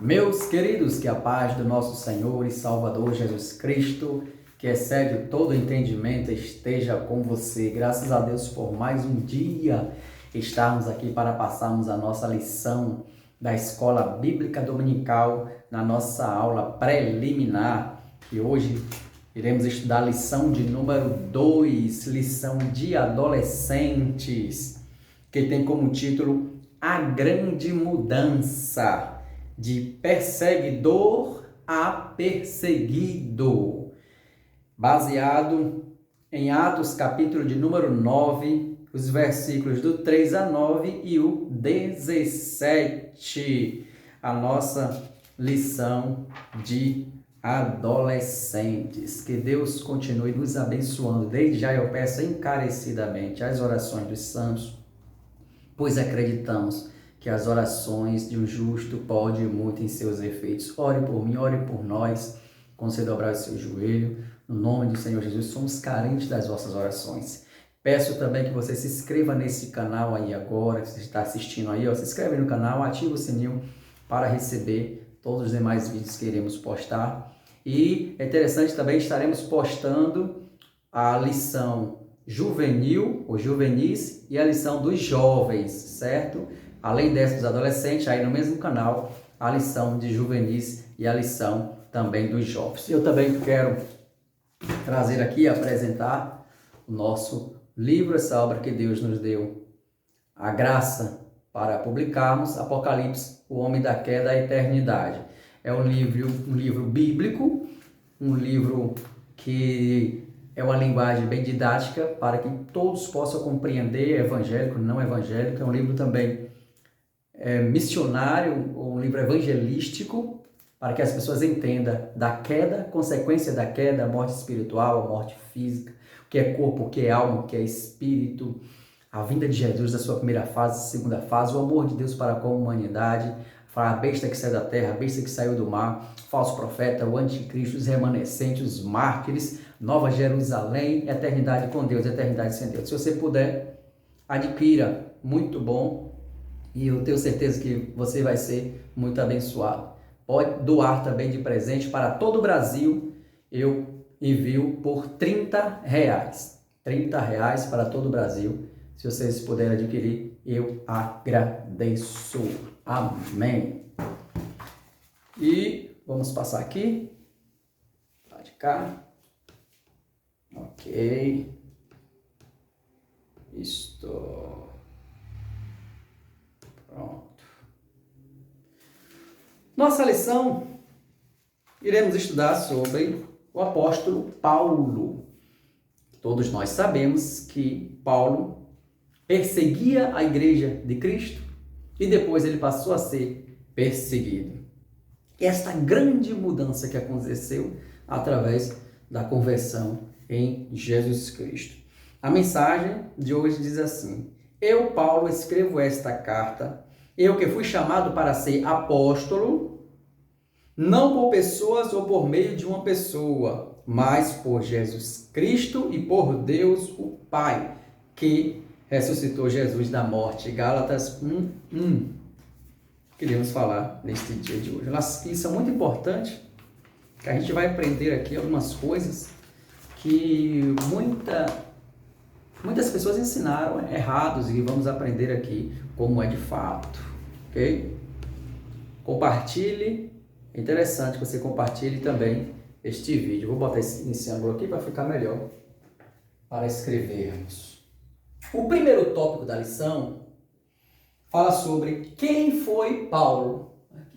Meus queridos, que a paz do nosso Senhor e Salvador Jesus Cristo, que excede todo entendimento, esteja com você. Graças a Deus por mais um dia estarmos aqui para passarmos a nossa lição da Escola Bíblica Dominical na nossa aula preliminar. E hoje iremos estudar a lição de número 2, lição de adolescentes, que tem como título A Grande Mudança. De perseguidor a perseguido, baseado em Atos, capítulo de número 9, os versículos do 3 a 9 e o 17, a nossa lição de adolescentes. Que Deus continue nos abençoando. Desde já eu peço encarecidamente as orações dos santos, pois acreditamos que as orações de um justo podem muito em seus efeitos. Ore por mim, ore por nós, com você dobrar o seu joelho, no nome do Senhor Jesus. Somos carentes das vossas orações. Peço também que você se inscreva nesse canal aí agora, que você está assistindo aí, se inscreve no canal, ativa o sininho para receber todos os demais vídeos que iremos postar. E é interessante também, estaremos postando a lição juvenil, ou juvenis, e a lição dos jovens, certo? Além dessa dos adolescentes, aí no mesmo canal, a lição de juvenis e a lição também dos jovens. Eu também quero trazer aqui, apresentar o nosso livro, essa obra que Deus nos deu a graça para publicarmos, Apocalipse, o Homem da Queda à Eternidade. É um livro bíblico, um livro que é uma linguagem bem didática para que todos possam compreender, evangélico, não evangélico. É um livro também missionário, um livro evangelístico, para que as pessoas entendam da queda, consequência da queda, a morte espiritual, a morte física, o que é corpo, o que é alma, o que é espírito, a vinda de Jesus da sua primeira fase, segunda fase, o amor de Deus para com a humanidade, a besta que saiu da terra, a besta que saiu do mar, o falso profeta, o anticristo, os remanescentes, os mártires, Nova Jerusalém, eternidade com Deus, eternidade sem Deus. Se você puder, adquira, muito bom. E eu tenho certeza que você vai ser muito abençoado. Pode doar também de presente para todo o Brasil. Eu envio por R$30. R$30 para todo o Brasil. Se vocês puderem adquirir, eu agradeço. Amém. E vamos passar aqui. Lá de cá. Ok. Isto. Pronto. Nossa lição, iremos estudar sobre o apóstolo Paulo. Todos nós sabemos que Paulo perseguia a igreja de Cristo e depois ele passou a ser perseguido. E esta grande mudança que aconteceu através da conversão em Jesus Cristo. A mensagem de hoje diz assim: Eu, Paulo, escrevo esta carta, eu que fui chamado para ser apóstolo, não por pessoas ou por meio de uma pessoa, mas por Jesus Cristo e por Deus o Pai, que ressuscitou Jesus da morte. Gálatas 1:1. Queríamos falar neste dia de hoje. Isso é muito importante, que a gente vai aprender aqui algumas coisas que muitas pessoas ensinaram errados e vamos aprender aqui como é de fato, ok? Compartilhe, é interessante que você compartilhe também este vídeo. Vou botar esse ângulo aqui para ficar melhor para escrevermos. O primeiro tópico da lição fala sobre quem foi Paulo.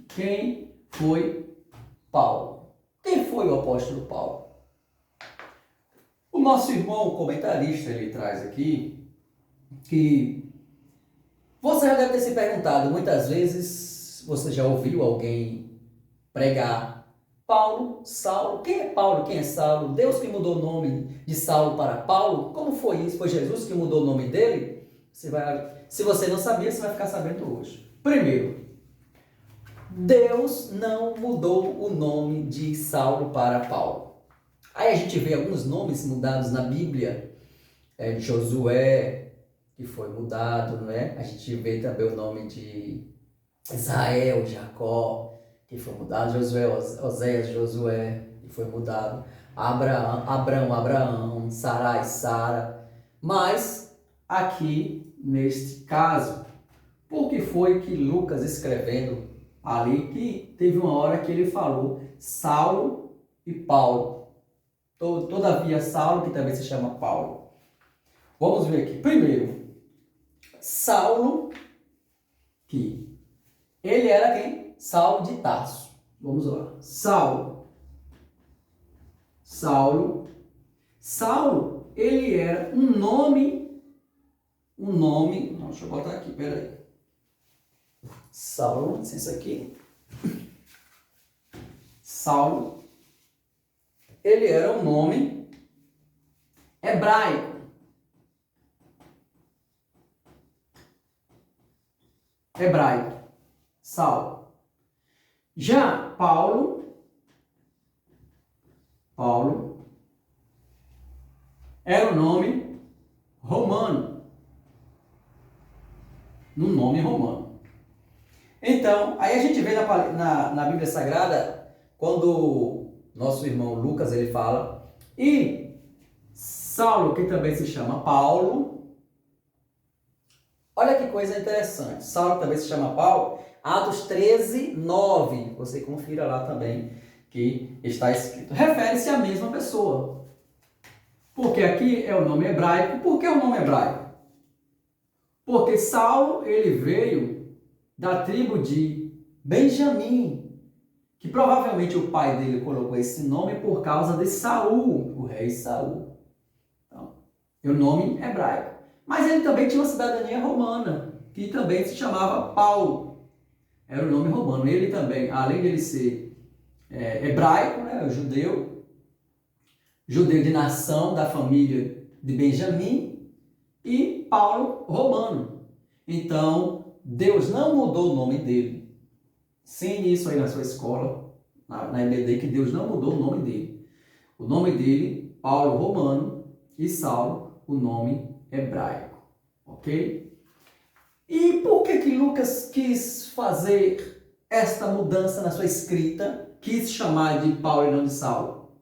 Quem foi Paulo? Quem foi o apóstolo Paulo? O nosso irmão comentarista, ele traz aqui que você já deve ter se perguntado muitas vezes, você já ouviu alguém pregar Paulo, Saulo, quem é Paulo, quem é Saulo? Deus que mudou o nome de Saulo para Paulo? Como foi isso? Foi Jesus que mudou o nome dele? Se você não sabia, você vai ficar sabendo hoje. Primeiro, Deus não mudou o nome de Saulo para Paulo. Aí a gente vê alguns nomes mudados na Bíblia, Josué, que foi mudado, não é? A gente vê também o nome de Israel, Jacó, que foi mudado, Josué, Oséias, Josué, que foi mudado, Abraão, Sarai, Sara, mas aqui, neste caso, por que foi que Lucas escrevendo ali, que teve uma hora que ele falou Saulo e Paulo, todavia Saulo, que também se chama Paulo. Vamos ver aqui, primeiro, Saulo, que ele era quem? Saulo de Tarso. Vamos lá. Saulo, ele era um nome, não, deixa eu botar aqui, peraí. Saulo, licença aqui. Saulo, ele era um nome hebraico. Saulo. Já Paulo era um nome romano. Um nome romano. Então, aí a gente vê na Bíblia Sagrada, quando nosso irmão Lucas ele fala, e Saulo, que também se chama Paulo, olha que coisa interessante, Saulo também se chama Paulo, Atos 13, 9, você confira lá também, que está escrito, refere-se à mesma pessoa, porque aqui é o nome hebraico. Por que o nome hebraico? Porque Saulo, ele veio da tribo de Benjamim, que provavelmente o pai dele colocou esse nome por causa de Saul, o rei Saul. Então, é o nome hebraico. Mas ele também tinha uma cidadania romana, que também se chamava Paulo. Era o nome romano. Ele também, além de ele ser hebraico, né, judeu de nação, da família de Benjamim, e Paulo romano. Então, Deus não mudou o nome dele. Sim, isso aí na sua escola, na EBD, que Deus não mudou o nome dele. O nome dele, Paulo romano, e Saulo, o nome hebraico. Ok? E por que Lucas quis fazer esta mudança na sua escrita, quis chamar de Paulo e não de Saulo?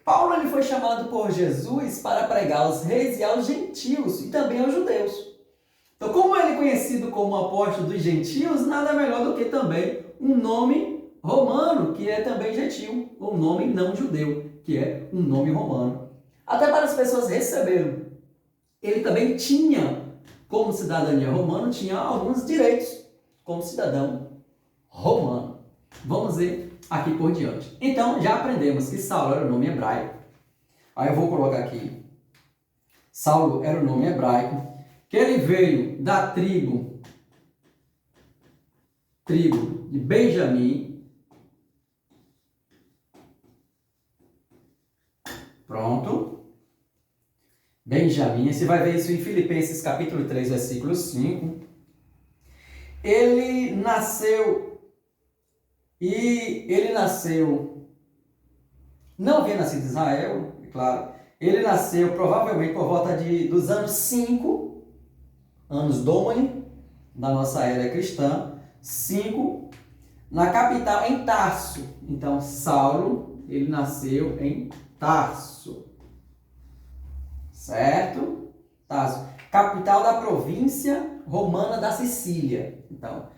Paulo ele foi chamado por Jesus para pregar aos reis e aos gentios, e também aos judeus. Então, como ele é conhecido como apóstolo dos gentios, nada melhor do que também um nome romano, que é também gentil, um nome não judeu, que é um nome romano. Até para as pessoas receberam. Ele também tinha, como cidadania romana, tinha alguns direitos como cidadão romano. Vamos ver aqui por diante. Então, já aprendemos que Saulo era o nome hebraico. Aí eu vou colocar aqui. Saulo era o nome hebraico, que ele veio da tribo de Benjamim. Pronto. Benjamim. Você vai ver isso em Filipenses capítulo 3, versículo 5. Ele nasceu, não havia nascido em Israel, é claro. Ele nasceu provavelmente por volta dos anos 5, anos Domini, da nossa era cristã, 5, na capital, em Tarso. Então, Saulo, ele nasceu em Tarso. Certo? Tarso. Capital da província romana da Sicília. Então,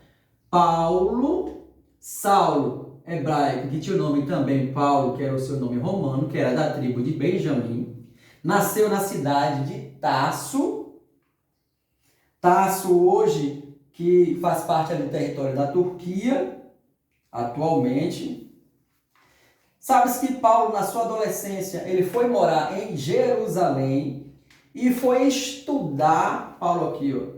Saulo, hebraico, que tinha o nome também Paulo, que era o seu nome romano, que era da tribo de Benjamim, nasceu na cidade de Tarso. Tarso hoje, que faz parte do território da Turquia, atualmente. Sabe-se que Paulo, na sua adolescência, ele foi morar em Jerusalém e foi estudar, Paulo aqui, ó,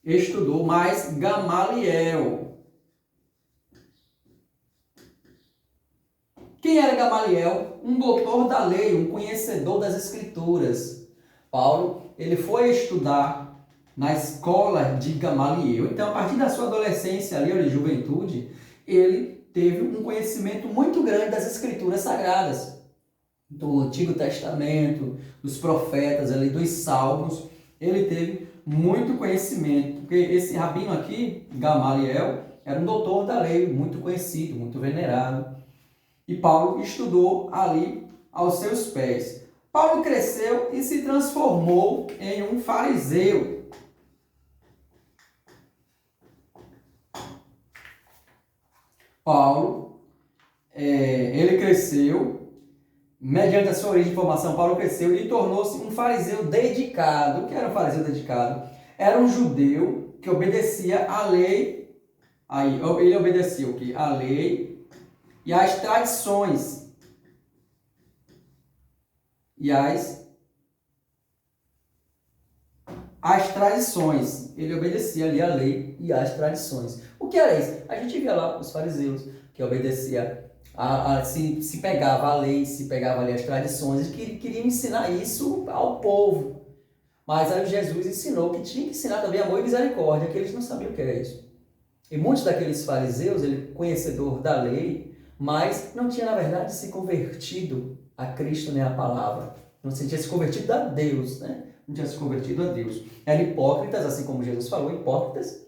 estudou mais Gamaliel. Quem era Gamaliel? Um doutor da lei, um conhecedor das escrituras. Paulo, ele foi estudar na escola de Gamaliel. Então, a partir da sua adolescência, ali, de juventude, ele teve um conhecimento muito grande das escrituras sagradas, do Antigo Testamento, dos profetas, ali, dos Salmos. Ele teve muito conhecimento, porque esse rabino aqui, Gamaliel, era um doutor da lei, muito conhecido, muito venerado. E Paulo estudou ali aos seus pés. Paulo cresceu e se transformou em um fariseu. Paulo, ele cresceu, mediante a sua origem de formação, Paulo cresceu e tornou-se um fariseu dedicado. O que era um fariseu dedicado? Era um judeu que obedecia à lei. Aí, ele obedecia o quê? A lei e às tradições. E às tradições. Ele obedecia ali a lei e às tradições. O que era isso? A gente via lá os fariseus que obedecia se pegava a lei, se pegava ali as tradições, e queriam ensinar isso ao povo. Mas aí Jesus ensinou que tinha que ensinar também amor e misericórdia, que eles não sabiam o que era isso. E muitos daqueles fariseus, ele conhecedor da lei, mas não tinha, na verdade, se convertido a Cristo nem a palavra. Não tinha se convertido a Deus, né? Não tinha se convertido a Deus. Eram hipócritas, assim como Jesus falou, hipócritas,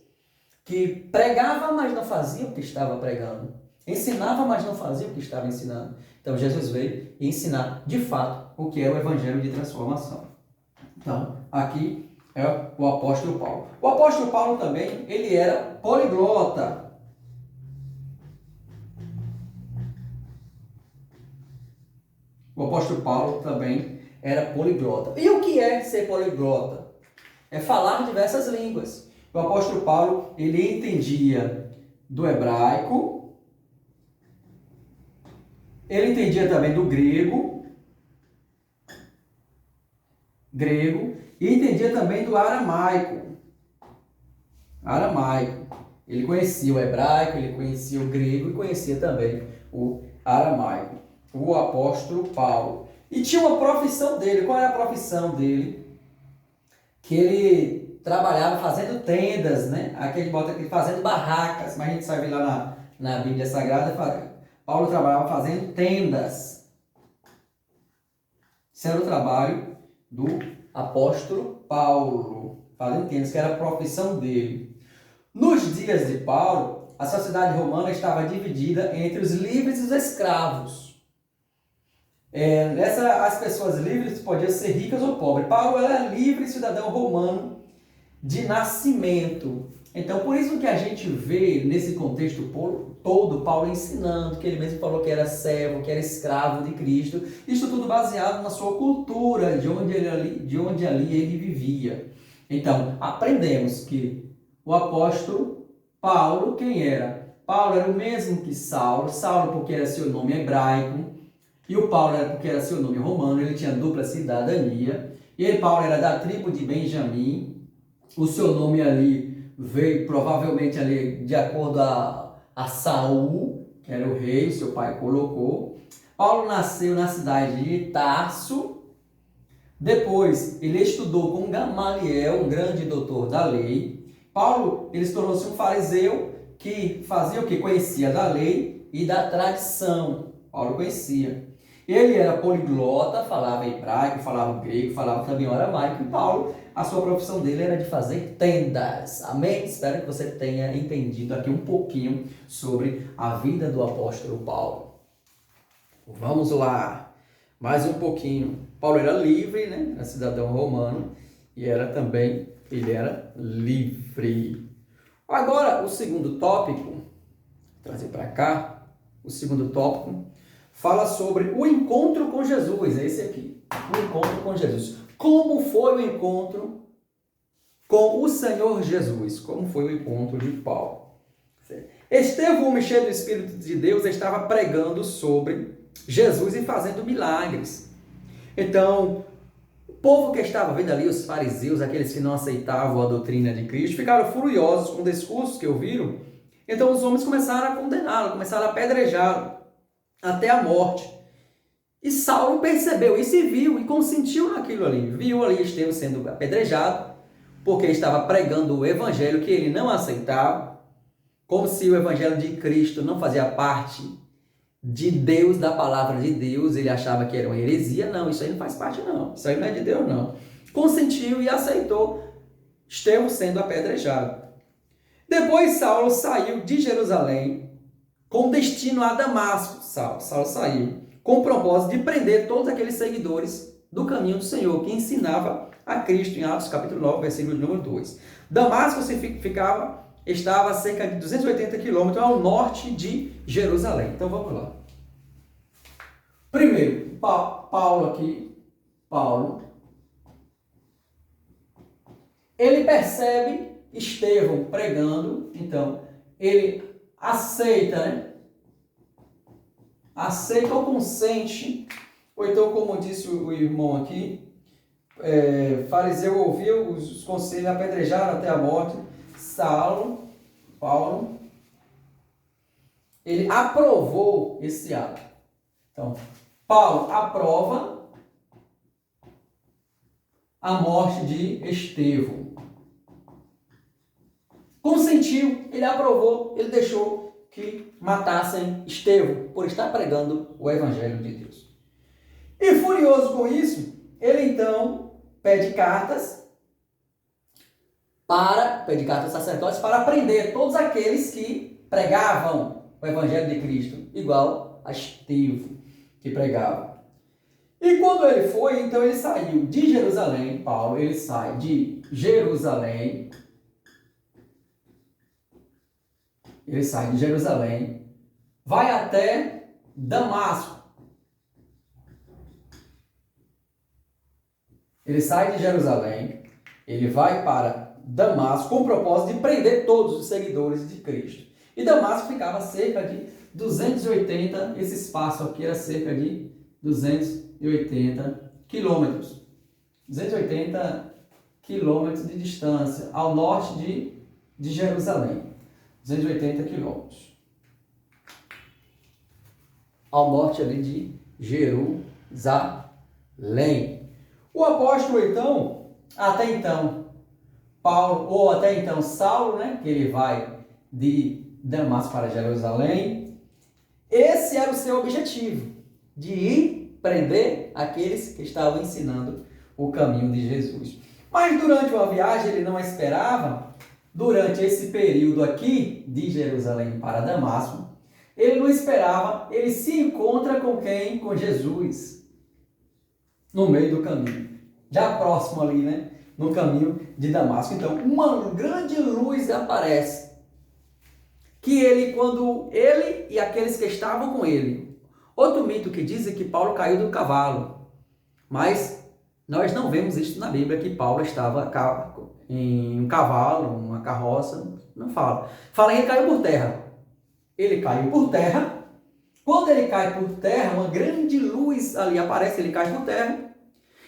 que pregava, mas não fazia o que estava pregando. Ensinava, mas não fazia o que estava ensinando. Então Jesus veio ensinar, de fato, o que é o evangelho de transformação. Então, aqui é o apóstolo Paulo. O apóstolo Paulo também, ele era poliglota. O apóstolo Paulo também era poliglota. E o que é ser poliglota? É falar diversas línguas. O apóstolo Paulo, ele entendia do hebraico, ele entendia também do grego, e entendia também do aramaico. Ele conhecia o hebraico, ele conhecia o grego e conhecia também o aramaico. O apóstolo Paulo. E tinha uma profissão dele. Qual era a profissão dele? Que ele trabalhava fazendo tendas, né? Aqui ele bota aqui fazendo barracas, mas a gente sabe lá na Bíblia Sagrada, Paulo trabalhava fazendo tendas. Esse era o trabalho do apóstolo Paulo, fazendo tendas, que era a profissão dele. Nos dias de Paulo, a sociedade romana estava dividida entre os livres e os escravos. As pessoas livres podiam ser ricas ou pobres. Paulo era livre cidadão romano de nascimento. Então, por isso que a gente vê nesse contexto todo Paulo ensinando, que ele mesmo falou que era servo, que era escravo de Cristo. Isso tudo baseado na sua cultura, de onde ali ele vivia. Então, aprendemos que o apóstolo Paulo, quem era? Paulo era o mesmo que Saulo. Saulo porque era seu nome hebraico. E o Paulo era porque era seu nome romano, ele tinha dupla cidadania. E Paulo era da tribo de Benjamim. O seu nome ali veio provavelmente ali de acordo a Saul, que era o rei, seu pai colocou. Paulo nasceu na cidade de Tarso. Depois ele estudou com Gamaliel, um grande doutor da lei. Paulo, ele se tornou-se um fariseu que fazia o que? Conhecia da lei e da tradição. Paulo conhecia. Ele era poliglota, falava hebraico, falava grego, falava também aramaico. E Paulo, a sua profissão dele era de fazer tendas. Amém? Espero que você tenha entendido aqui um pouquinho sobre a vida do apóstolo Paulo. Vamos lá, mais um pouquinho. Paulo era livre, né? Era cidadão romano e ele era livre. Agora, o segundo tópico, vou trazer para cá, o segundo tópico, fala sobre o encontro com Jesus. É esse aqui, o encontro com Jesus. Como foi o encontro com o Senhor Jesus? Como foi o encontro de Paulo? Estevão, homem cheio do Espírito de Deus, estava pregando sobre Jesus e fazendo milagres. Então, o povo que estava vendo ali, os fariseus, aqueles que não aceitavam a doutrina de Cristo, ficaram furiosos com o discurso que ouviram. Então, os homens começaram a condená-lo, começaram a apedrejá-lo até a morte. E Saulo percebeu isso e viu e consentiu naquilo ali. Viu ali Estevão sendo apedrejado, porque ele estava pregando o evangelho que ele não aceitava, como se o evangelho de Cristo não fazia parte de Deus, da palavra de Deus. Ele achava que era uma heresia. Não, isso aí não faz parte não. Isso aí não é de Deus não. Consentiu e aceitou Estevão sendo apedrejado. Depois Saulo saiu de Jerusalém com destino a Damasco. Saulo saiu com o propósito de prender todos aqueles seguidores do caminho do Senhor, que ensinava a Cristo em Atos capítulo 9, versículo número 2. Damasco estava a cerca de 280 quilômetros ao norte de Jerusalém. Então vamos lá. Primeiro, Paulo, ele percebe Estevão pregando, então ele aceita, né? Aceita ou consente, ou então, como disse o irmão aqui, fariseu ouviu os conselhos, apedrejaram até a morte. Paulo, ele aprovou esse ato. Então, Paulo aprova a morte de Estevão. Consentiu, ele aprovou, ele deixou que matassem Estevão por estar pregando o Evangelho de Deus. E furioso com isso, ele então pede cartas sacerdotes para prender todos aqueles que pregavam o Evangelho de Cristo, igual a Estevão que pregava. E quando ele foi, então ele saiu de Jerusalém, Paulo, ele sai de Jerusalém, vai até Damasco. Ele sai de Jerusalém, ele vai para Damasco com o propósito de prender todos os seguidores de Cristo. E Damasco ficava cerca de 280, esse espaço aqui era cerca de 280 quilômetros. 280 quilômetros de distância ao norte de Jerusalém. 280 quilômetros. Ao norte ali de Jerusalém. O apóstolo, então, até então, Saulo, né, que ele vai de Damasco para Jerusalém, esse era o seu objetivo, de ir prender aqueles que estavam ensinando o caminho de Jesus. Mas durante uma viagem, ele não esperava, durante esse período aqui, de Jerusalém para Damasco, ele não esperava, ele se encontra com quem? Com Jesus, no meio do caminho, já próximo ali, né? No caminho de Damasco. Então, uma grande luz aparece, que quando ele e aqueles que estavam com ele, outro mito que diz é que Paulo caiu do cavalo, mas nós não vemos isso na Bíblia, que Paulo estava em um cavalo, uma carroça, não fala. Fala que ele caiu por terra. Ele caiu por terra. Quando ele cai por terra, uma grande luz ali aparece, ele cai por terra.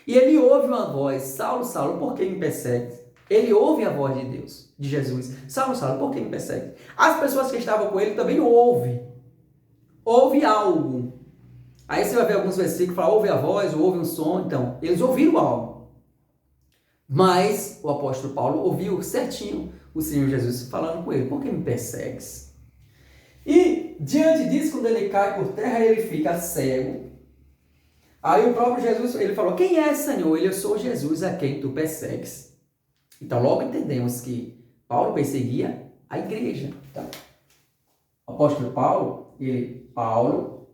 E ele ouve uma voz: Saulo, Saulo, por que me persegue? Ele ouve a voz de Deus, de Jesus: Saulo, Saulo, por que me persegue? As pessoas que estavam com ele também ouvem algo. Aí você vai ver alguns versículos que falam: ouve a voz, ouve um som. Então, eles ouviram algo. Mas o apóstolo Paulo ouviu certinho o Senhor Jesus falando com ele: por que me persegues? E diante disso, quando ele cai por terra, ele fica cego. Aí o próprio Jesus, ele falou: quem é, Senhor? Eu sou Jesus a quem tu persegues. Então logo entendemos que Paulo perseguia a igreja. Então, o apóstolo Paulo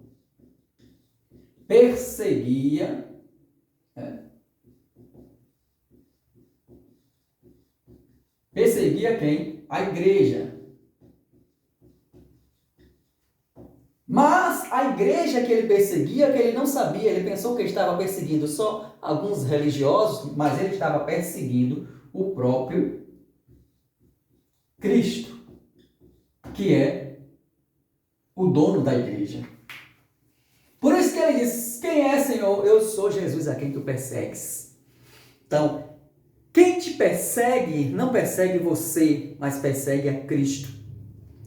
perseguia quem? A igreja. Mas a igreja que ele perseguia, que ele não sabia, ele pensou que ele estava perseguindo só alguns religiosos, mas ele estava perseguindo o próprio Cristo, que é o dono da igreja. Por isso que ele diz: quem é, Senhor? Eu sou Jesus a quem tu persegues. Então, quem te persegue não persegue você, mas persegue a Cristo.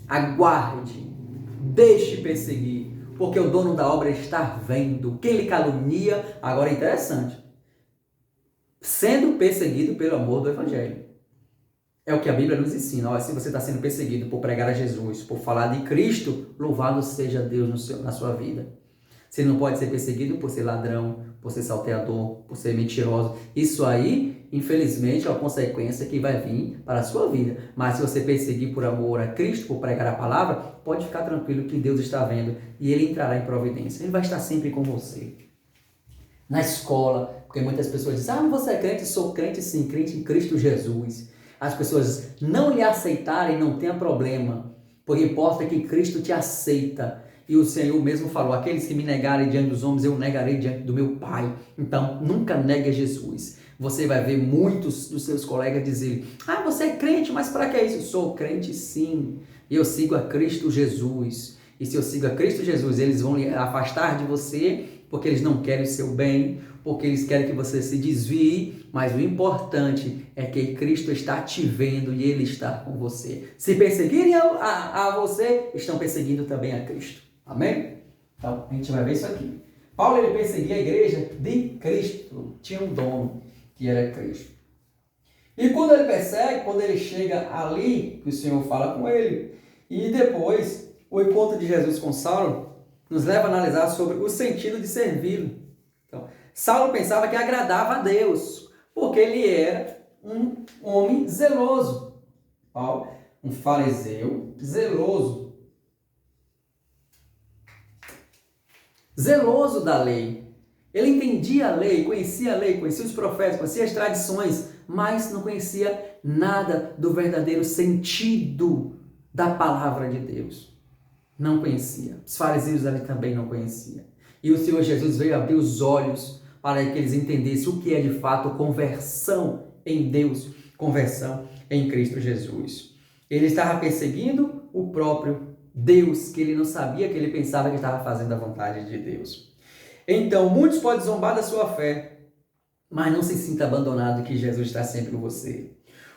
Aguarde. Deixe perseguir, porque o dono da obra está vendo. Quem lhe calunia, agora é interessante, sendo perseguido pelo amor do Evangelho. É o que a Bíblia nos ensina. Olha, se você está sendo perseguido por pregar a Jesus, por falar de Cristo, louvado seja Deus na sua vida. Você não pode ser perseguido por ser ladrão, por ser salteador, por ser mentiroso. Isso aí infelizmente, é uma consequência que vai vir para a sua vida. Mas se você perseguir por amor a Cristo, por pregar a palavra, pode ficar tranquilo que Deus está vendo e Ele entrará em providência. Ele vai estar sempre com você. Na escola, porque muitas pessoas dizem, mas você é crente? Sou crente sim, crente em Cristo Jesus. As pessoas não lhe aceitarem, não tenha problema, porque importa que Cristo te aceita. E o Senhor mesmo falou, aqueles que me negarem diante dos homens, eu negarei diante do meu Pai. Então, nunca negue Jesus. Você vai ver muitos dos seus colegas dizerem, você é crente, mas para que isso? Sou crente sim, e eu sigo a Cristo Jesus. E se eu sigo a Cristo Jesus, eles vão lhe afastar de você, porque eles não querem o seu bem, porque eles querem que você se desvie, mas o importante é que Cristo está te vendo e Ele está com você. Se perseguirem a você, estão perseguindo também a Cristo. Amém? Então, a gente vai ver isso aqui. Paulo, ele perseguia a igreja de Cristo. Tinha um dono, que era Cristo. E quando ele persegue, quando ele chega ali, que o Senhor fala com ele, e depois, o encontro de Jesus com Saulo, nos leva a analisar sobre o sentido de servi-lo. Então, Saulo pensava que agradava a Deus, porque ele era um homem zeloso. Paulo, um fariseu zeloso. Zeloso da lei. Ele entendia a lei, conhecia os profetas, conhecia as tradições, mas não conhecia nada do verdadeiro sentido da palavra de Deus. Não conhecia. Os fariseus ali também não conheciam. E o Senhor Jesus veio abrir os olhos para que eles entendessem o que é de fato conversão em Deus, conversão em Cristo Jesus. Ele estava perseguindo o próprio Deus, que ele não sabia, que ele pensava que estava fazendo a vontade de Deus. Então, muitos podem zombar da sua fé, mas não se sinta abandonado, que Jesus está sempre com você.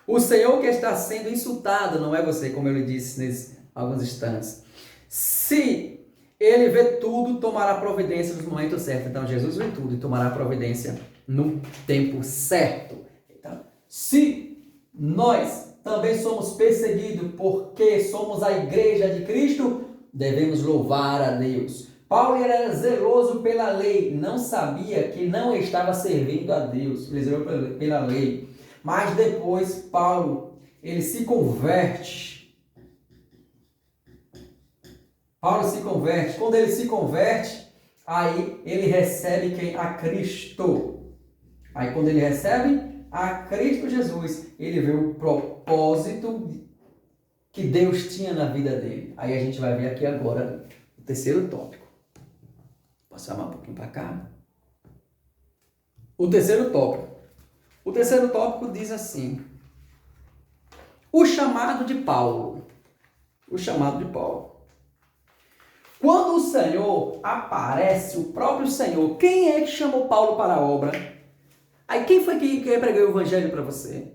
O Senhor que está sendo insultado não é você, como eu lhe disse nesses alguns instantes. Se ele vê tudo, tomará providência no momento certo. Então, Jesus vê tudo e tomará providência no tempo certo. Então, se nós também somos perseguidos porque somos a igreja de Cristo, devemos louvar a Deus. Paulo era zeloso pela lei, não sabia que não estava servindo a Deus, ele zelo pela lei. Mas depois Paulo, ele se converte. Paulo se converte. Quando ele se converte, aí ele recebe quem? A Cristo. Aí quando ele recebe a Cristo Jesus, ele vê o propósito que Deus tinha na vida dele. Aí a gente vai ver aqui agora o terceiro tópico. Posso chamar um pouquinho para cá? O terceiro tópico. O terceiro tópico diz assim: o chamado de Paulo. O chamado de Paulo. Quando o Senhor aparece, o próprio Senhor, quem é que chamou Paulo para a obra? Aí quem foi que pregou o evangelho para você?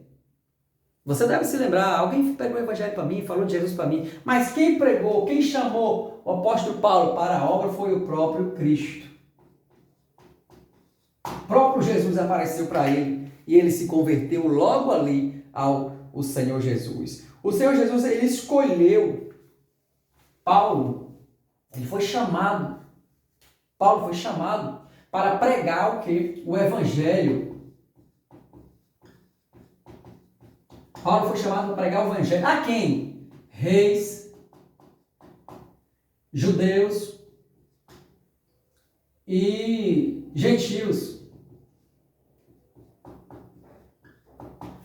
Você deve se lembrar, alguém pregou o evangelho para mim, falou de Jesus para mim, mas quem pregou, quem chamou o apóstolo Paulo para a obra foi o próprio Cristo. O próprio Jesus apareceu para ele e ele se converteu logo ali ao Senhor Jesus. O Senhor Jesus, ele escolheu Paulo, ele foi chamado, Paulo foi chamado para pregar o quê? O evangelho. Paulo foi chamado para pregar o evangelho. A quem? Reis, judeus e gentios.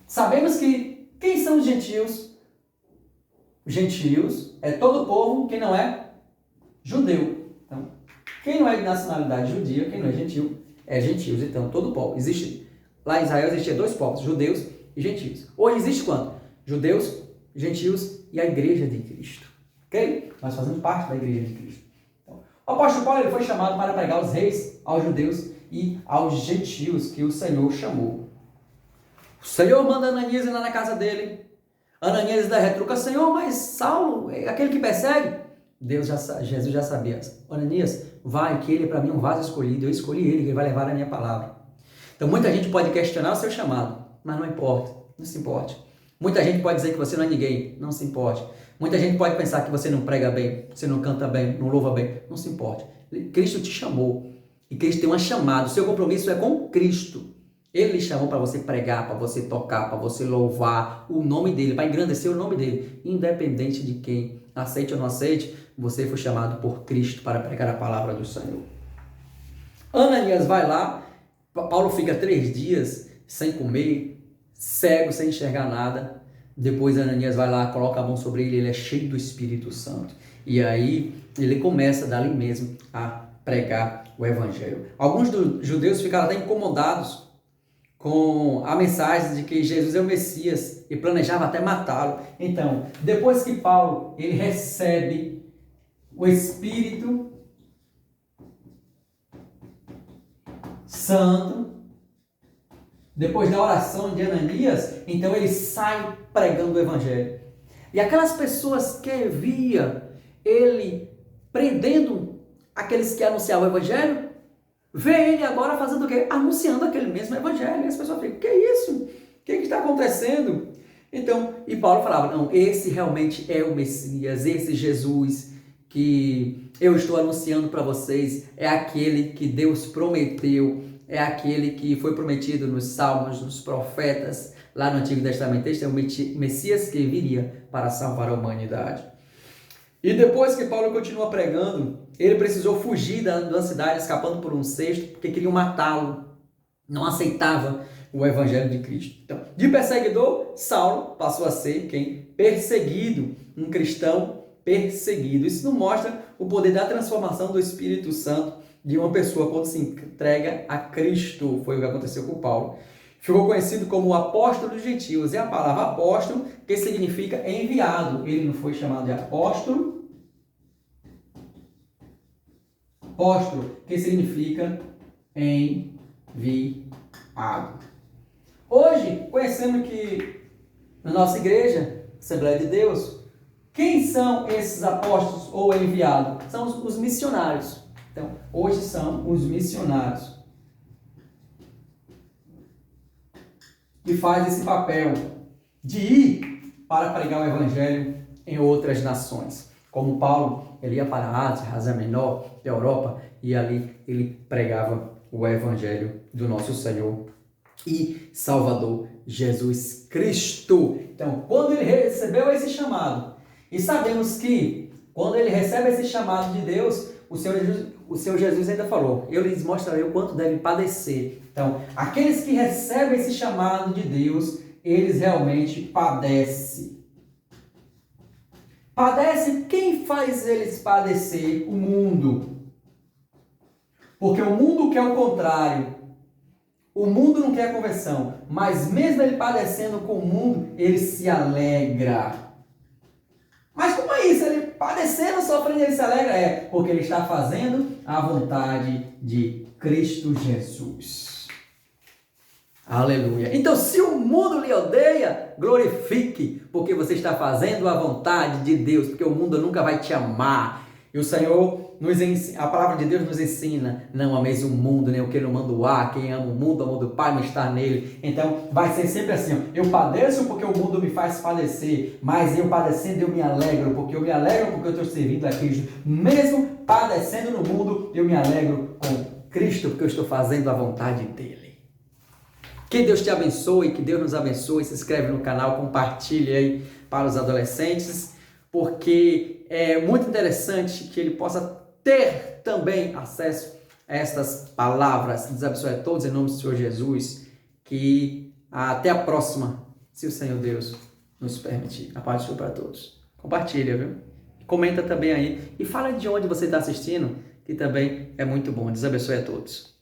Sabemos que quem são os gentios? Os gentios é todo o povo que não é judeu. Então, quem não é de nacionalidade judia, quem não é gentil, é gentios. Então, todo o povo. Existe, lá em Israel existia dois povos, judeus e gentios. Hoje existe quanto? Judeus, gentios e a igreja de Cristo. Ok? Nós fazemos parte da igreja de Cristo. Então, o apóstolo Paulo, ele foi chamado para pregar aos reis, aos judeus e aos gentios que o Senhor chamou. O Senhor manda Ananias ir lá na casa dele. Ananias dá retruca: Senhor, mas Saulo, aquele que persegue? Jesus já sabia. Ananias, vai, que ele é para mim um vaso escolhido. Eu escolhi ele, que ele vai levar a minha palavra. Então muita gente pode questionar o seu chamado, mas não importa, não se importe. Muita gente pode dizer que você não é ninguém, não se importe. Muita gente pode pensar que você não prega bem, você não canta bem, não louva bem, não se importe. Cristo te chamou e Cristo tem uma chamada. O seu compromisso é com Cristo. Ele lhe chamou para você pregar, para você tocar, para você louvar o nome dele, para engrandecer o nome dele. Independente de quem aceite ou não aceite, você foi chamado por Cristo para pregar a palavra do Senhor. Ananias vai lá, Paulo fica 3 dias sem comer, cego, sem enxergar nada. Depois Ananias vai lá, coloca a mão sobre ele, ele é cheio do Espírito Santo. E aí ele começa dali mesmo a pregar o Evangelho. Alguns judeus ficaram até incomodados com a mensagem de que Jesus é o Messias e planejava até matá-lo. Então, depois que Paulo ele recebe o Espírito Santo, depois da oração de Ananias, então ele sai pregando o Evangelho. E aquelas pessoas que via ele prendendo aqueles que anunciavam o Evangelho, vê ele agora fazendo o quê? Anunciando aquele mesmo Evangelho. E as pessoas ficam, que é isso? O que está acontecendo? Então, e Paulo falava, não, esse realmente é o Messias, esse Jesus que eu estou anunciando para vocês, é aquele que Deus prometeu, é aquele que foi prometido nos Salmos, nos profetas, lá no Antigo Testamento. Este é o Messias que viria para salvar a humanidade. E depois que Paulo continua pregando, ele precisou fugir da cidade, escapando por um cesto, porque queriam matá-lo. Não aceitava o Evangelho de Cristo. Então, de perseguidor, Saulo passou a ser quem? Perseguido, um cristão perseguido. Isso não mostra o poder da transformação do Espírito Santo de uma pessoa quando se entrega a Cristo. Foi o que aconteceu com Paulo. Ficou conhecido como o apóstolo dos gentios. E a palavra apóstolo, que significa enviado. Ele não foi chamado de apóstolo. Apóstolo, que significa enviado. Hoje, conhecendo que na nossa igreja, Assembleia de Deus, quem são esses apóstolos ou enviados? São os missionários. Então, hoje são os missionários que faz esse papel de ir para pregar o Evangelho em outras nações. Como Paulo, ele ia para a Ásia Menor, da Europa, e ali ele pregava o Evangelho do nosso Senhor e Salvador Jesus Cristo. Então, quando ele recebeu esse chamado, e sabemos que quando ele recebe esse chamado de Deus, o Senhor Jesus ainda falou, eu lhes mostrarei o quanto devem padecer. Então, aqueles que recebem esse chamado de Deus, eles realmente padecem. Padece, quem faz eles padecer? O mundo. Porque o mundo quer o contrário. O mundo não quer a conversão. Mas mesmo ele padecendo com o mundo, ele se alegra. Mas como é isso? Ele padecendo, sofrendo, ele se alegra? É, porque ele está fazendo a vontade de Cristo Jesus. Aleluia. Então, se o mundo lhe odeia, glorifique, porque você está fazendo a vontade de Deus, porque o mundo nunca vai te amar. E o Senhor nos ensina, a palavra de Deus nos ensina, não ameis o mundo, nem o que no mundo há, quem ama o mundo, amor do Pai não está nele. Então, vai ser sempre assim, ó, eu padeço porque o mundo me faz padecer, mas eu padecendo eu me alegro, porque eu me alegro porque eu estou servindo a Cristo. Mesmo padecendo no mundo, eu me alegro com Cristo, porque eu estou fazendo a vontade dele. Que Deus te abençoe, que Deus nos abençoe. Se inscreve no canal, compartilhe aí para os adolescentes, porque é muito interessante que ele possa ter também acesso a estas palavras. Deus abençoe a todos em nome do Senhor Jesus. Que até a próxima, se o Senhor Deus nos permitir. A paz do Senhor para todos. Compartilha, viu? Comenta também aí e fala de onde você está assistindo, que também é muito bom. Deus abençoe a todos.